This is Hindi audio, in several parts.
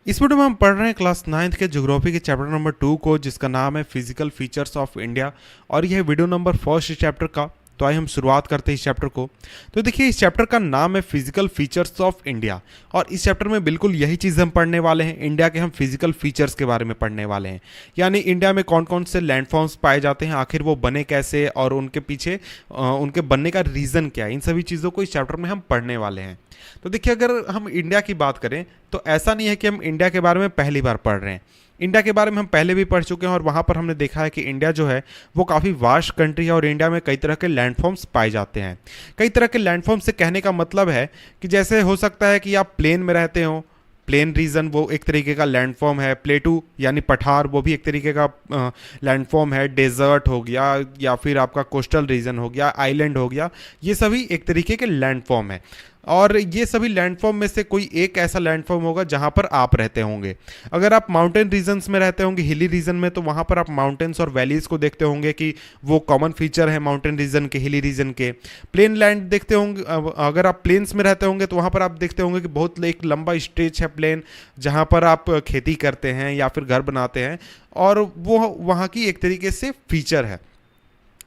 इस वीडियो में हम पढ़ रहे हैं क्लास 9th के ज्योग्राफी के चैप्टर नंबर 2 को, जिसका नाम है फिजिकल फीचर्स ऑफ इंडिया। और यह वीडियो नंबर फर्स्ट इस चैप्टर का। तो आइए हम शुरुआत करते हैं इस चैप्टर को। तो देखिए, इस चैप्टर का नाम है फिजिकल फीचर्स ऑफ इंडिया, और इस चैप्टर में बिल्कुल यही चीज़ हम पढ़ने वाले हैं। इंडिया के हम फिजिकल फीचर्स के बारे में पढ़ने वाले हैं, यानी इंडिया में कौन कौन से लैंडफॉर्म्स पाए जाते हैं, आखिर वो बने कैसे और उनके पीछे उनके बनने का रीज़न क्या है। इन सभी चीज़ों को इस चैप्टर में हम पढ़ने वाले हैं। तो देखिए, अगर हम इंडिया की बात करें तो ऐसा नहीं है कि हम इंडिया के बारे में पहली बार पढ़ रहे हैं। इंडिया के बारे में हम पहले भी पढ़ चुके हैं, और वहाँ पर हमने देखा है कि इंडिया जो है वो काफ़ी वास्ट कंट्री है, और इंडिया में कई तरह के लैंडफॉर्म्स पाए जाते हैं। कई तरह के लैंडफॉर्म से कहने का मतलब है कि जैसे हो सकता है कि आप प्लेन में रहते हो, प्लेन रीजन वो एक तरीके का लैंडफॉर्म है। प्लेटू यानी पठार, वो भी एक तरीके का लैंडफॉर्म है। डेजर्ट हो गया, या फिर आपका कोस्टल रीजन हो गया, आइलैंड हो गया, ये सभी एक तरीके के लैंडफॉर्म है। और ये सभी लैंडफॉर्म में से कोई एक ऐसा लैंडफॉर्म होगा जहां पर आप रहते होंगे। अगर आप माउंटेन रीजन्स में रहते होंगे, हिली रीजन में, तो वहां पर आप माउंटेन्स और वैलीज को देखते होंगे कि वो कॉमन फीचर है माउंटेन रीजन के, हिली रीजन के। प्लेन लैंड देखते होंगे, अगर आप प्लेन्स में रहते होंगे तो वहां पर आप देखते होंगे कि बहुत एक लंबा स्ट्रेच है प्लेन, जहां पर आप खेती करते हैं या फिर घर बनाते हैं, और वो वहाँ की एक तरीके से फीचर है।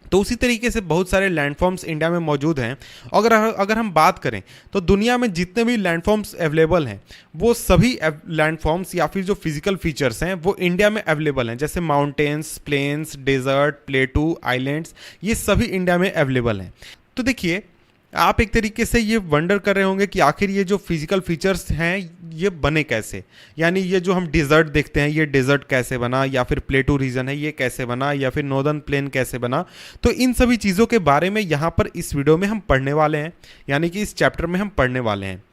तो उसी तरीके से बहुत सारे लैंडफॉर्म्स इंडिया में मौजूद हैं। अगर हम बात करें तो दुनिया में जितने भी लैंडफॉर्म्स अवेलेबल हैं, वो सभी लैंडफॉर्म्स या फिर जो फिजिकल फीचर्स हैं वो इंडिया में अवेलेबल हैं। जैसे mountains, plains, desert, plateau, islands, ये सभी इंडिया में अवेलेबल हैं। तो देखिए, आप एक तरीके से ये वंडर कर रहे होंगे कि आखिर ये जो फिजिकल फीचर्स हैं ये बने कैसे। यानी ये जो हम डिज़र्ट देखते हैं, ये डिज़र्ट कैसे बना, या फिर प्लेटू रीजन है ये कैसे बना, या फिर नॉर्दर्न प्लेन कैसे बना। तो इन सभी चीज़ों के बारे में यहाँ पर इस वीडियो में हम पढ़ने वाले हैं, यानी कि इस चैप्टर में हम पढ़ने वाले हैं।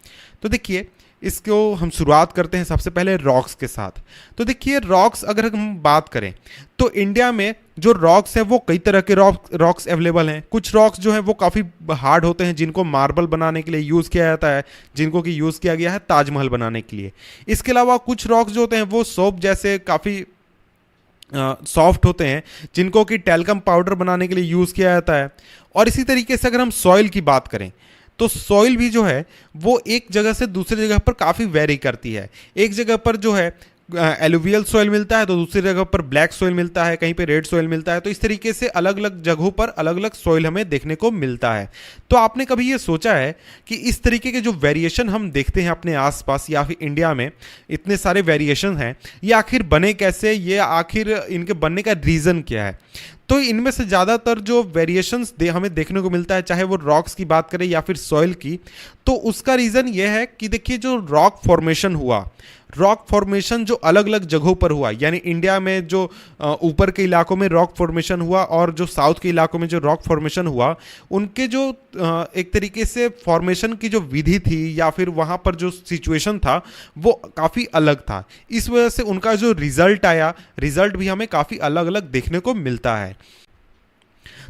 तो देखिए, इसको हम शुरुआत करते हैं सबसे पहले रॉक्स के साथ। तो देखिए, रॉक्स अगर हम बात करें तो इंडिया में जो रॉक्स हैं वो कई तरह के रॉक्स अवेलेबल हैं। कुछ रॉक्स जो हैं वो काफ़ी हार्ड होते हैं, जिनको मार्बल बनाने के लिए यूज़ किया जाता है, जिनको कि यूज़ किया गया है ताजमहल बनाने के लिए। इसके अलावा कुछ रॉक्स जो होते हैं वो सोप जैसे काफ़ी सॉफ्ट होते हैं, जिनको कि टेल्कम पाउडर बनाने के लिए यूज़ किया जाता है। और इसी तरीके से अगर हम सॉइल की बात करें तो सॉइल भी जो है वो एक जगह से दूसरी जगह पर काफ़ी वेरी करती है। एक जगह पर जो है एलुवियल सॉइल मिलता है, तो दूसरी जगह पर ब्लैक सॉइल मिलता है, कहीं पे रेड सॉइल मिलता है। तो इस तरीके से अलग अलग जगहों पर अलग अलग सॉइल हमें देखने को मिलता है। तो आपने कभी ये सोचा है कि इस तरीके के जो वेरिएशन हम देखते हैं अपने आसपास या फिर इंडिया में, इतने सारे वेरिएशन हैं, ये आखिर बने कैसे, ये आखिर इनके बनने का रीज़न क्या है। तो इनमें से ज़्यादातर जो वेरिएशंस हमें देखने को मिलता है, चाहे वो रॉक्स की बात करें या फिर सॉइल की, तो उसका रीज़न ये है कि देखिए, जो रॉक फॉर्मेशन हुआ, रॉक फॉर्मेशन जो अलग अलग जगहों पर हुआ, यानी इंडिया में जो ऊपर के इलाकों में रॉक फॉर्मेशन हुआ और जो साउथ के इलाकों में जो रॉक फॉर्मेशन हुआ, उनके जो एक तरीके से फॉर्मेशन की जो विधि थी या फिर वहाँ पर जो सिचुएशन था वो काफ़ी अलग था। इस वजह से उनका जो रिजल्ट आया, रिजल्ट भी हमें काफ़ी अलग अलग देखने को मिलता है।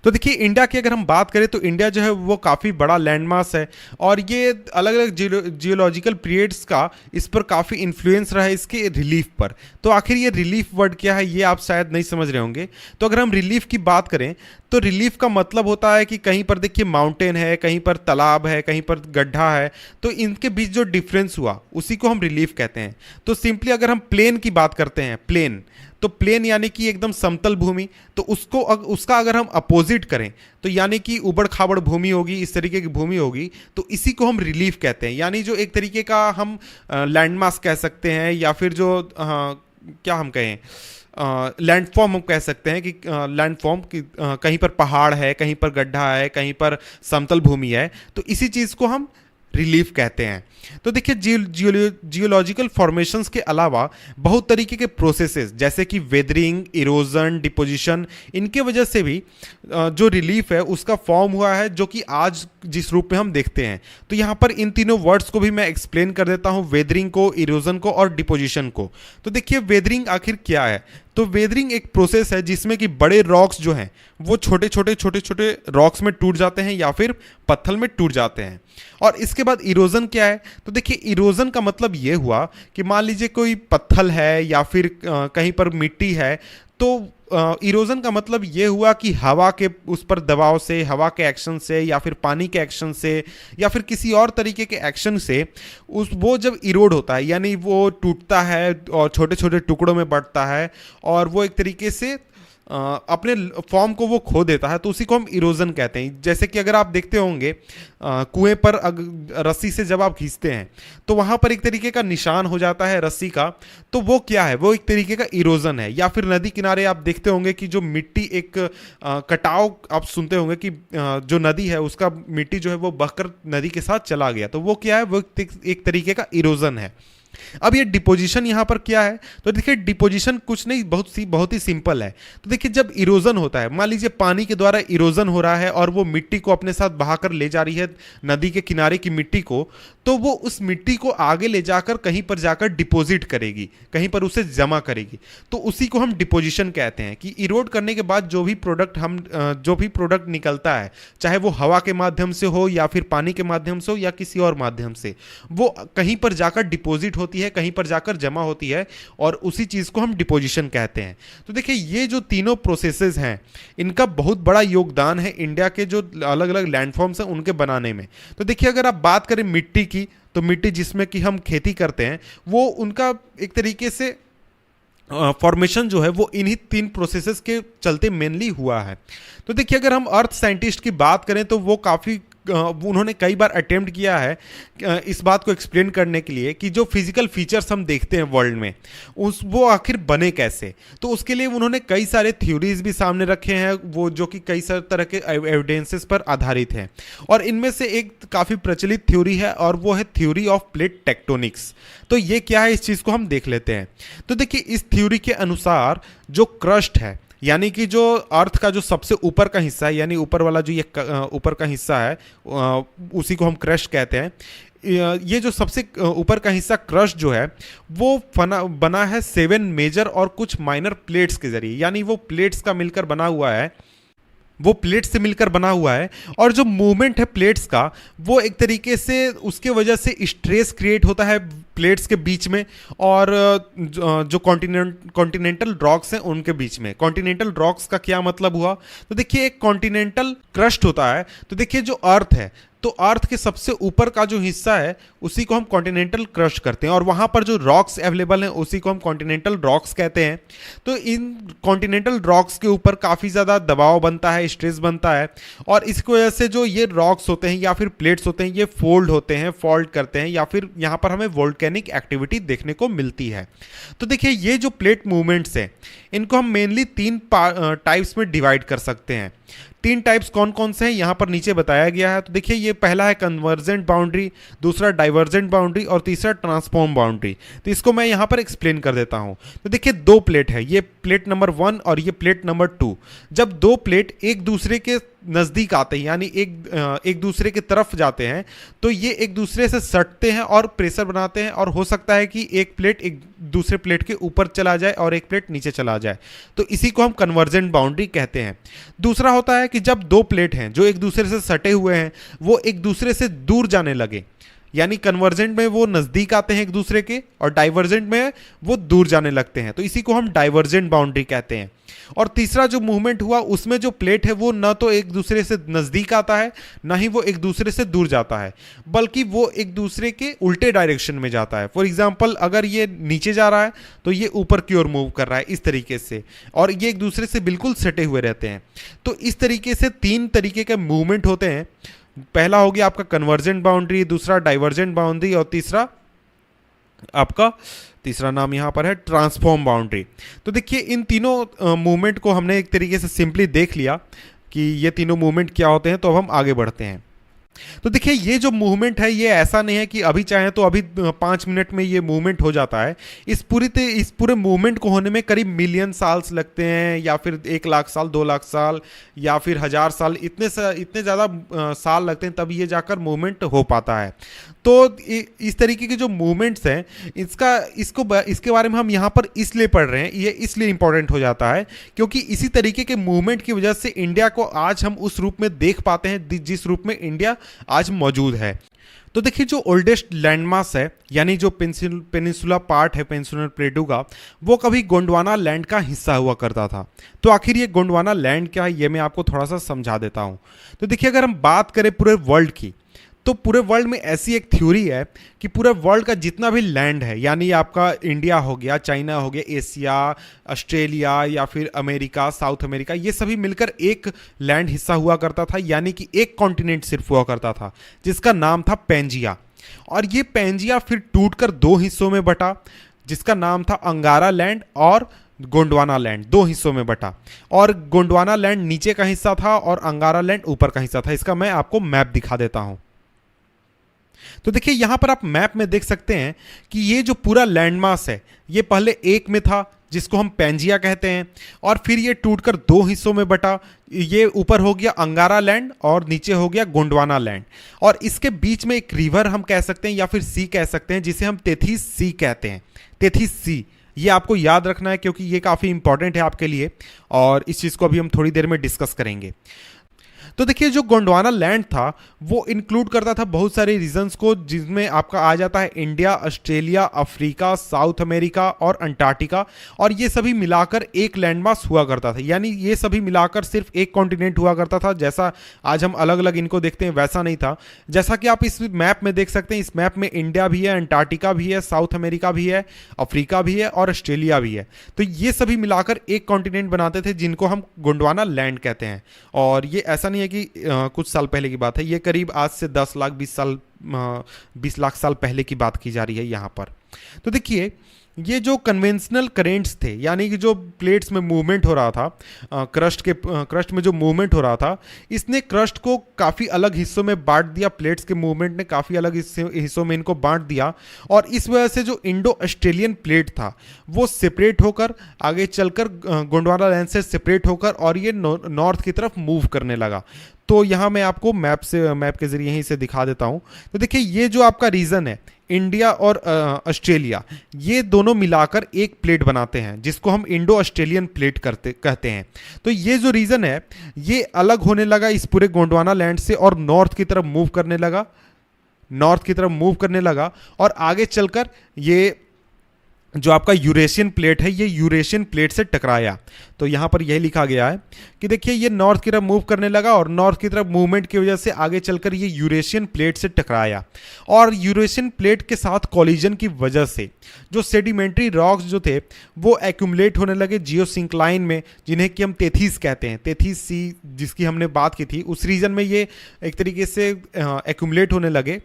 तो देखिए, इंडिया की अगर हम बात करें तो इंडिया जो है वो काफ़ी बड़ा लैंडमास है, और ये अलग अलग जियोलॉजिकल पीरियड्स का इस पर काफ़ी इन्फ्लुएंस रहा है इसके रिलीफ पर। तो आखिर ये रिलीफ वर्ड क्या है ये आप शायद नहीं समझ रहे होंगे। तो अगर हम रिलीफ की बात करें तो रिलीफ का मतलब होता है कि कहीं पर देखिए माउंटेन है, कहीं पर तालाब है, कहीं पर गड्ढा है, तो इनके बीच जो डिफरेंस हुआ उसी को हम रिलीफ कहते हैं। तो सिंपली अगर हम प्लेन की बात करते हैं, प्लेन, तो प्लेन यानी कि एकदम समतल भूमि, तो उसका अगर हम अपोजिट करें तो यानी कि उबड़ खाबड़ भूमि होगी, इस तरीके की भूमि होगी, तो इसी को हम रिलीफ कहते हैं। यानी जो एक तरीके का हम लैंडमास कह सकते हैं, या फिर जो क्या हम कहें, लैंडफॉर्म हम कह सकते हैं कि लैंडफॉर्म की कहीं पर पहाड़ है, कहीं पर गड्ढा है, कहीं पर समतल भूमि है, तो इसी चीज़ को हम रिलीफ कहते हैं। तो देखिए, जियोलॉजिकल फॉर्मेशंस के अलावा बहुत तरीके के प्रोसेसेस जैसे कि वेदरिंग, इरोजन, डिपोजिशन, इनके वजह से भी जो रिलीफ है उसका फॉर्म हुआ है, जो कि आज जिस रूप में हम देखते हैं। तो यहाँ पर इन तीनों वर्ड्स को भी मैं एक्सप्लेन कर देता हूँ, वेदरिंग को, इरोजन को और डिपोजिशन को। तो देखिए, वेदरिंग आखिर क्या है। तो वेदरिंग एक प्रोसेस है जिसमें कि बड़े रॉक्स जो हैं वो छोटे छोटे रॉक्स में टूट जाते हैं या फिर पत्थर में टूट जाते हैं। और इसके बाद इरोजन क्या है। तो देखिए, इरोजन का मतलब ये हुआ कि मान लीजिए कोई पत्थर है या फिर कहीं पर मिट्टी है, तो इरोजन का मतलब ये हुआ कि हवा के उस पर दबाव से, हवा के एक्शन से, या फिर पानी के एक्शन से, या फिर किसी और तरीके के एक्शन से उस वो जब इरोड होता है, यानी वो टूटता है और छोटे छोटे टुकड़ों में बढ़ता है और वो एक तरीके से अपने फॉर्म को वो खो देता है, तो उसी को हम इरोजन कहते हैं। जैसे कि अगर आप देखते होंगे कुएं पर रस्सी से जब आप खींचते हैं तो वहां पर एक तरीके का निशान हो जाता है रस्सी का, तो वो क्या है, वो एक तरीके का इरोजन है। या फिर नदी किनारे आप देखते होंगे कि जो मिट्टी एक कटाव आप सुनते होंगे कि जो नदी है उसका मिट्टी जो है वो बहकर नदी के साथ चला गया, तो वो क्या है, वो एक तरीके का इरोजन है। अब ये डिपोजिशन यहां पर क्या है, तो देखिए डिपोजिशन कुछ नहीं, बहुत ही सिंपल है। तो देखिए जब इरोजन होता है, मान लीजिए पानी के द्वारा इरोजन हो रहा है और वो मिट्टी को अपने साथ बहाकर ले जा रही है, नदी के किनारे की मिट्टी को, तो वो उस मिट्टी को आगे ले जाकर कहीं पर जाकर डिपॉजिट करेगी, कहीं पर उसे जमा करेगी, तो उसी को हम डिपोजिशन कहते हैं। कि इरोड करने के बाद जो भी प्रोडक्ट निकलता है, चाहे वो हवा के माध्यम से हो या फिर पानी के माध्यम से हो या किसी और माध्यम से, वो कहीं पर जाकर डिपॉजिट होती है, कहीं पर जाकर जमा होती है, और उसी चीज को हम डिपोजिशन कहते हैं। तो देखिए ये जो तीनों प्रोसेसेस हैं, इनका बहुत बड़ा योगदान है इंडिया के जो अलग अलग लैंडफॉर्म्स हैं उनके बनाने में। तो देखिए अगर आप बात करें मिट्टी की, तो मिट्टी जिसमें कि हम खेती करते हैं, वो उनका एक तरीके से फॉर्मेशन जो है वो इन्हीं तीन प्रोसेसेस के चलते मेनली हुआ है। तो देखिए अगर हम अर्थ साइंटिस्ट की बात करें तो वो काफ़ी उन्होंने कई बार अटेम्प्ट किया है इस बात को एक्सप्लेन करने के लिए कि जो फिजिकल फीचर्स हम देखते हैं वर्ल्ड में वो आखिर बने कैसे। तो उसके लिए उन्होंने कई सारे थ्योरीज भी सामने रखे हैं, वो जो कि कई सारे तरह के एविडेंसेस पर आधारित हैं। और इनमें से एक काफ़ी प्रचलित थ्योरी है और वो है थ्योरी ऑफ प्लेट टेक्टोनिक्स। तो ये क्या है, इस चीज़ को हम देख लेते हैं। तो देखिए इस थ्योरी के अनुसार जो क्रस्ट है, यानी कि जो अर्थ का जो सबसे ऊपर का हिस्सा है, यानी ऊपर वाला जो ये ऊपर का हिस्सा है, उसी को हम क्रस्ट कहते हैं। ये जो सबसे ऊपर का हिस्सा क्रस्ट जो है वो बना है 7 मेजर और कुछ माइनर प्लेट्स के जरिए, यानी वो प्लेट्स का मिलकर बना हुआ है, वो प्लेट्स से मिलकर बना हुआ है। और जो मूवमेंट है प्लेट्स का, वो एक तरीके से उसके वजह से स्ट्रेस क्रिएट होता है प्लेट्स के बीच में और जो कॉन्टिनेंटल रॉक्स हैं उनके बीच में। कॉन्टिनेंटल रॉक्स का क्या मतलब हुआ, तो देखिए एक कॉन्टिनेंटल क्रस्ट होता है, तो देखिए जो अर्थ है, तो अर्थ के सबसे ऊपर का जो हिस्सा है उसी को हम कॉन्टिनेंटल क्रस्ट करते हैं, और वहां पर जो रॉक्स अवेलेबल हैं उसी को हम कॉन्टिनेंटल रॉक्स कहते हैं। तो इन कॉन्टिनेंटल रॉक्स के ऊपर काफ़ी ज़्यादा दबाव बनता है, स्ट्रेस बनता है, और इसकी वजह से जो ये रॉक्स होते हैं या फिर प्लेट्स होते हैं, ये फोल्ड होते हैं, फॉल्ट करते हैं, या फिर यहाँ पर हमें वोल्केनिक एक्टिविटी देखने को मिलती है। तो देखिए ये जो प्लेट मूवमेंट्स हैं, इनको हम मेनली 3 टाइप्स में डिवाइड कर सकते हैं। 3 टाइप्स कौन कौन से हैं यहाँ पर नीचे बताया गया है। तो देखिए ये पहला है कन्वर्जेंट बाउंड्री, दूसरा डाइवर्जेंट बाउंड्री और तीसरा ट्रांसफॉर्म बाउंड्री। तो इसको मैं यहाँ पर एक्सप्लेन कर देता हूँ। तो देखिए 2 प्लेट है, ये प्लेट नंबर 1 और ये प्लेट नंबर 2। जब 2 प्लेट एक दूसरे के नज़दीक आते हैं, यानी एक दूसरे की तरफ जाते हैं, तो ये एक दूसरे से सटते हैं और प्रेशर बनाते हैं, और हो सकता है कि एक प्लेट एक दूसरे प्लेट के ऊपर चला जाए और एक प्लेट नीचे चला जाए, तो इसी को हम कन्वर्जेंट बाउंड्री कहते हैं। दूसरा होता है कि जब 2 प्लेट हैं जो एक दूसरे से सटे हुए हैं, वो एक दूसरे से दूर जाने लगे, यानी कन्वर्जेंट में वो नज़दीक आते हैं एक दूसरे के और डाइवर्जेंट में वो दूर जाने लगते हैं, तो इसी को हम डाइवर्जेंट बाउंड्री कहते हैं। और तीसरा जो मूवमेंट हुआ उसमें जो प्लेट है वो ना तो एक दूसरे से नज़दीक आता है, ना ही वो एक दूसरे से दूर जाता है, बल्कि वो एक दूसरे के उल्टे डायरेक्शन में जाता है। फॉर एग्जांपल अगर ये नीचे जा रहा है तो ये ऊपर की ओर मूव कर रहा है इस तरीके से, और ये एक दूसरे से बिल्कुल सटे हुए रहते हैं। तो इस तरीके से 3 तरीके के मूवमेंट होते हैं। पहला हो गया आपका कन्वर्जेंट बाउंड्री, दूसरा डाइवर्जेंट बाउंड्री, और तीसरा नाम यहाँ पर है ट्रांसफॉर्म बाउंड्री। तो देखिए इन तीनों मूवमेंट को हमने एक तरीके से सिंपली देख लिया कि ये तीनों मूवमेंट क्या होते हैं। तो अब हम आगे बढ़ते हैं। तो देखिए ये जो मूवमेंट है ये ऐसा नहीं है कि अभी चाहे तो अभी 5 मिनट में ये मूवमेंट हो जाता है। इस पूरे मूवमेंट को होने में करीब मिलियन साल्स लगते हैं, या फिर 1 लाख साल, 2 लाख साल, या फिर 1000 साल, इतने ज़्यादा साल लगते हैं तब ये जाकर मूवमेंट हो पाता है। तो इस तरीके के जो मूवमेंट्स हैं इसके बारे में हम यहाँ पर इसलिए पढ़ रहे हैं, ये इसलिए इंपॉर्टेंट हो जाता है क्योंकि इसी तरीके के मूवमेंट की वजह से इंडिया को आज हम उस रूप में देख पाते हैं जिस रूप में इंडिया आज मौजूद है। तो तो देखिए जो ओल्डेस्ट लैंडमास है यानी जो पेनिनसुला पार्ट है पेनिनसुलर प्लेटू का, वो कभी गोंडवाना लैंड का हिस्सा हुआ करता था। तो आखिर ये गोंडवाना लैंड क्या है, ये मैं आपको थोड़ा सा समझा देता हूँ। तो देखिए अगर हम बात करें पूरे वर्ल्ड की, तो पूरे वर्ल्ड में ऐसी एक थ्योरी है कि पूरे वर्ल्ड का जितना भी लैंड है, यानी आपका इंडिया हो गया, चाइना हो गया, एशिया, ऑस्ट्रेलिया या फिर अमेरिका, साउथ अमेरिका, ये सभी मिलकर एक लैंड हिस्सा हुआ करता था, यानी कि एक कॉन्टिनेंट सिर्फ हुआ करता था जिसका नाम था पेंजिया। और ये पेंजिया फिर टूटकर दो हिस्सों में बटा, जिसका नाम था अंगारा लैंड और गोंडवाना लैंड। दो हिस्सों में बटा, और गोंडवाना लैंड नीचे का हिस्सा था और अंगारा लैंड ऊपर का हिस्सा था। इसका मैं आपको मैप दिखा देता हूं। तो देखिए यहां पर आप मैप में देख सकते हैं कि ये जो पूरा लैंडमास है, ये पहले एक में था जिसको हम पेंजिया कहते हैं, और फिर ये टूटकर दो हिस्सों में बटा। ये ऊपर हो गया अंगारा लैंड और नीचे हो गया गोंडवाना लैंड, और इसके बीच में एक रिवर हम कह सकते हैं या फिर सी कह सकते हैं, जिसे हम तेथिस सी कहते हैं। तेथिस सी, ये आपको याद रखना है क्योंकि ये काफ़ी इंपॉर्टेंट है आपके लिए, और इस चीज़ को अभी हम थोड़ी देर में डिस्कस करेंगे। तो देखिए जो गोंडवाना लैंड था वो इंक्लूड करता था बहुत सारे रीजन्स को, जिसमें आपका आ जाता है India, Australia, Africa, south America और अंटार्कटिका, और ये सभी मिलाकर एक लैंडमास हुआ करता था। यानी ये सभी मिलाकर सिर्फ एक कॉन्टिनेंट हुआ करता था। जैसा आज हम अलग अलग इनको देखते हैं वैसा नहीं था। जैसा कि आप इस मैप में देख सकते हैं, इस मैप में इंडिया भी है, अंटार्कटिका भी है, साउथ अमेरिका भी है, अफ्रीका भी है और ऑस्ट्रेलिया भी है। तो ये सभी मिलाकर एक कॉन्टिनेंट बनाते थे जिनको हम गोंडवाना लैंड कहते हैं। और ये ऐसा नहीं है कि कुछ साल पहले की बात है, ये करीब आज से 10 लाख 20 लाख साल पहले की बात की जा रही है यहाँ पर। तो देखिए ये जो कन्वेंशनल करेंट्स थे, यानी कि जो प्लेट्स में मूवमेंट हो रहा था, क्रस्ट में जो मूवमेंट हो रहा था, इसने क्रस्ट को काफ़ी अलग हिस्सों में बांट दिया। प्लेट्स के मूवमेंट ने काफ़ी अलग हिस्सों में इनको बांट दिया, और इस वजह से जो इंडो ऑस्ट्रेलियन प्लेट था वो सेपरेट होकर आगे चलकर गोंडवाना लैंड से सेपरेट होकर और ये नॉर्थ की तरफ मूव करने लगा। तो यहाँ मैं आपको मैप के जरिए ही से दिखा देता हूँ। तो देखिए ये जो आपका रीजन है इंडिया और ऑस्ट्रेलिया, ये दोनों मिलाकर एक प्लेट बनाते हैं जिसको हम इंडो ऑस्ट्रेलियन प्लेट कहते हैं। तो ये जो रीजन है ये अलग होने लगा इस पूरे गोंडवाना लैंड से और नॉर्थ की तरफ मूव करने लगा, और आगे चलकर ये जो आपका यूरेशियन प्लेट है ये यूरेशियन प्लेट से टकराया। तो यहाँ पर यह लिखा गया है कि देखिए ये नॉर्थ की तरफ मूव करने लगा और नॉर्थ की तरफ मूवमेंट की वजह से आगे चलकर ये यूरेशियन प्लेट से टकराया, और यूरेशियन प्लेट के साथ कॉलिजन की वजह से जो सेडिमेंट्री रॉक्स जो थे वो एक्यूमुलेट होने लगे जियोसिंक्लाइन में, जिन्हें कि हम तेथिस कहते हैं। तेथिस सी जिसकी हमने बात की थी, उस रीजन में ये एक तरीके से एक्यूमुलेट होने लगे,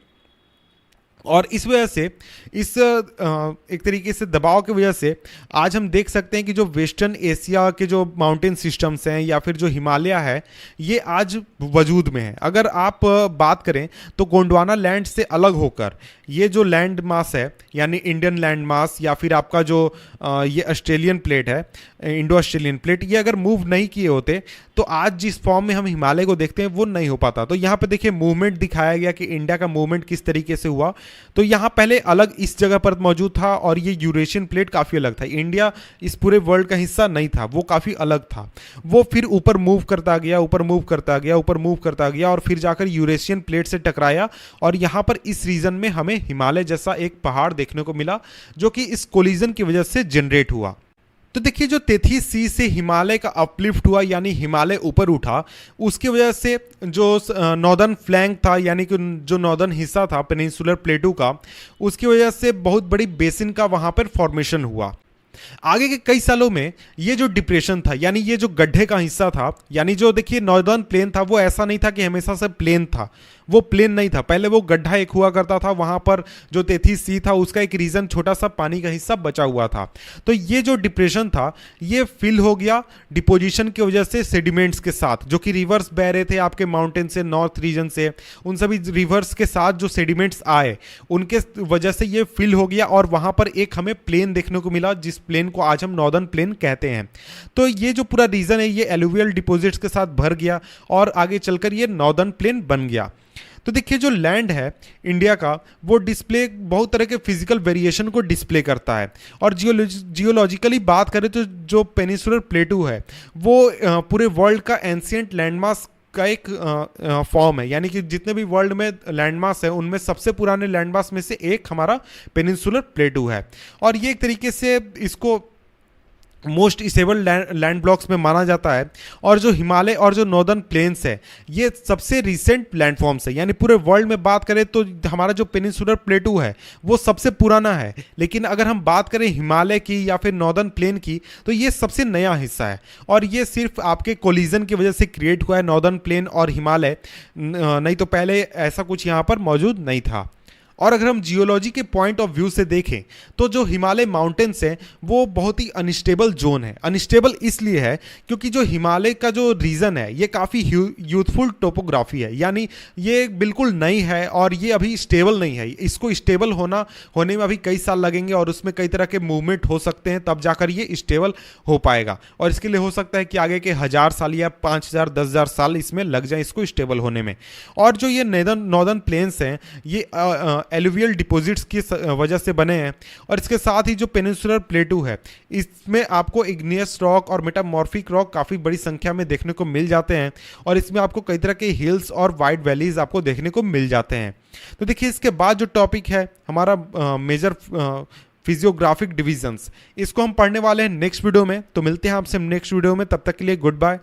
और इस वजह से इस एक तरीके से दबाव की वजह से आज हम देख सकते हैं कि जो वेस्टर्न एशिया के जो माउंटेन सिस्टम्स हैं या फिर जो हिमालय है ये आज वजूद में है। अगर आप बात करें तो गोंडवाना लैंड से अलग होकर ये जो लैंड मास है यानी इंडियन लैंड मास या फिर आपका जो ये ऑस्ट्रेलियन प्लेट है, इंडो ऑस्ट्रेलियन प्लेट, ये अगर मूव नहीं किए होते तो आज जिस फॉर्म में हम हिमालय को देखते हैं वो नहीं हो पाता। तो यहाँ पे देखिए मूवमेंट दिखाया गया कि इंडिया का मूवमेंट किस तरीके से हुआ। तो यहाँ पहले अलग इस जगह पर मौजूद था और ये यूरेशियन प्लेट काफ़ी अलग था। इंडिया इस पूरे वर्ल्ड का हिस्सा नहीं था, वो काफ़ी अलग था। वो फिर ऊपर मूव करता गया, ऊपर मूव करता गया, ऊपर मूव करता गया और फिर जाकर यूरेशियन प्लेट से टकराया, और यहाँ पर इस रीजन में हमें हिमालय जैसा एक पहाड़ देखने को मिला जो कि इस कोलिजन की वजह से जनरेट हुआ। तो देखिए जो तेथिस सी से हिमालय का अपलिफ्ट हुआ यानी हिमालय ऊपर उठा, उसकी वजह से जो नॉर्दर्न फ्लैंक था यानी कि जो नॉर्दर्न हिस्सा था पेनिनसुलर प्लेटू का, उसकी वजह से बहुत बड़ी बेसिन का वहाँ पर फॉर्मेशन हुआ। आगे के कई सालों में ये जो डिप्रेशन था यानी ये जो गड्ढे का हिस्सा था, यानी जो देखिए नॉर्दर्न प्लेन था वो ऐसा नहीं था कि हमेशा से प्लेन था, वो प्लेन नहीं था, पहले वो गड्ढा एक हुआ करता था। वहां पर जो तेथिस सी था उसका एक रीजन छोटा सा पानी का हिस्सा बचा हुआ था। तो ये जो डिप्रेशन था ये फिल हो गया डिपोजिशन की वजह से सेडिमेंट्स के साथ, जो कि रिवर्स बह रहे थे आपके माउंटेन से, नॉर्थ रीजन से। उन सभी रिवर्स के साथ जो सेडिमेंट्स आए उनके वजह से ये फिल हो गया और वहां पर एक हमें प्लेन देखने को मिला जिस प्लेन को आज हम नॉर्दर्न प्लेन कहते हैं। तो ये जो पूरा रीजन है ये एलुवियल डिपॉजिट्स के साथ भर गया और आगे चलकर ये नॉर्दर्न प्लेन बन गया। तो देखिए जो लैंड है इंडिया का वो डिस्प्ले बहुत तरह के फिजिकल वेरिएशन को डिस्प्ले करता है, और जियोलॉजिकली बात करें तो जो पेनिनसुलर प्लेटू है वो पूरे वर्ल्ड का एंशिएंट लैंडमास का एक फॉर्म है, यानी कि जितने भी वर्ल्ड में लैंडमास है उनमें सबसे पुराने लैंडमास में से एक हमारा पेनिनसुलर प्लेटू है। और ये एक तरीके से इसको मोस्ट स्टेबल लैंड ब्लॉक्स में माना जाता है। और जो हिमालय और जो नॉर्दर्न प्लेन्स है ये सबसे रिसेंट लैंडफॉर्म्स है, यानी पूरे वर्ल्ड में बात करें तो हमारा जो पेनिनसुलर प्लेटू है वो सबसे पुराना है। लेकिन अगर हम बात करें हिमालय की या फिर नॉर्दर्न प्लेन की तो ये सबसे नया हिस्सा है, और ये सिर्फ आपके कोलिजन की वजह से क्रिएट हुआ है, नॉर्दर्न प्लेन और हिमालय, नहीं तो पहले ऐसा कुछ यहाँ पर मौजूद नहीं था। और अगर हम जियोलॉजी के पॉइंट ऑफ व्यू से देखें तो जो हिमालय माउंटेन्स है वो बहुत ही अनस्टेबल जोन है। अनस्टेबल इसलिए है क्योंकि जो हिमालय का जो रीजन है ये काफ़ी यूथफुल टोपोग्राफी है, यानी ये बिल्कुल नई है और ये अभी स्टेबल नहीं है। इसको स्टेबल होने में अभी कई साल लगेंगे और उसमें कई तरह के मूवमेंट हो सकते हैं, तब जाकर ये स्टेबल हो पाएगा। और इसके लिए हो सकता है कि आगे के 1000 साल या 5000 10,000 साल इसमें लग जाए इसको स्टेबल होने में। और जो ये नॉर्दर्न प्लेन्स हैं ये एलुवियल डिपॉजिट्स की वजह से बने हैं। और इसके साथ ही जो पेनिनसुलर प्लेटू है इसमें आपको इग्नियस रॉक और मेटामॉर्फिक रॉक काफ़ी बड़ी संख्या में देखने को मिल जाते हैं, और इसमें आपको कई तरह के हिल्स और वाइड वैलीज आपको देखने को मिल जाते हैं। तो देखिए इसके बाद जो टॉपिक है हमारा मेजर फिजियोग्राफिक डिविजन्स, इसको हम पढ़ने वाले हैं नेक्स्ट वीडियो में। तो मिलते हैं आपसे नेक्स्ट वीडियो में, तब तक के लिए गुड बाय।